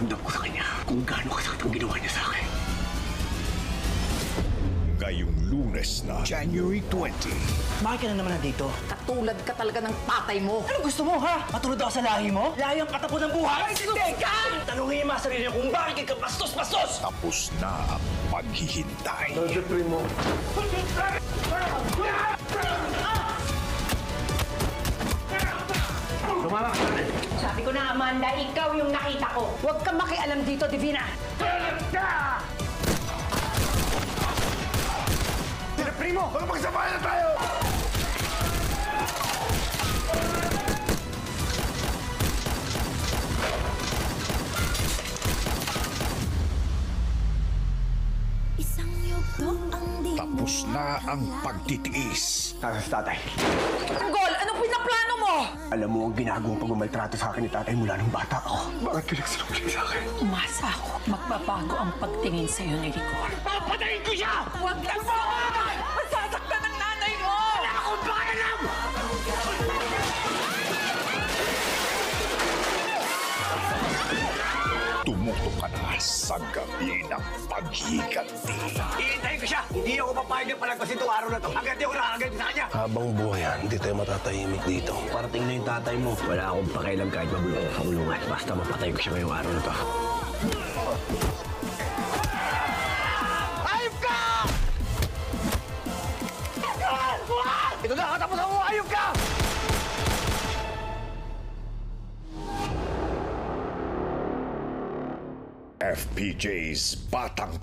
Paparamdam ko sa kanya kung gaano kasakit ang ginawa niya sa akin. Ngayong Lunes na, January 20. Bakit ka na naman nandito? Katulad ka talaga ng tatay mo. Ano gusto mo, ha? Matulad ako sa lahi mo? Lahi ang patapon ng buhay? Teka! Tanungin mo sarili niyo kung bakit ka bastos-bastos! Tapos na ang paghihintay. Sabi ko na, Amanda, ikaw yung nakita ko. Huwag kang makialam dito, Divina. Primo! Magsabayan na tayo! Isang yugto ang di mo. Tapos na ang pagtitiis. Nasa si tatay. Gol, ano pinaplano mo? Alam mo ang ginagawang pagmamaltrato sa akin ni tatay mula nung bata ako. Bakit pinagsinungaling sa akin? Umasa ako. Magbabago ang pagtingin sa'yo ni Rigor. Papatayin ko siya! Huwag lang mo! Masasaktan ng nanay mo! Wala akong pakialam! Tumutok ka na sa gabi ng paghiganti. Iintayin ko siya! Hindi ako papayag na palagpasin itong araw na to. Agad di ako nakakagad sa kanya! Habang buhay yan, hindi tayo matatahimik dito. Parating na yung tatay mo. Wala akong pakialam kahit magulo ko sa kulungan. Basta mapatay ko siya ngayong araw na to. Hayop ka! Ito na, katapusan mo! Hayop ka! FPJ's Batang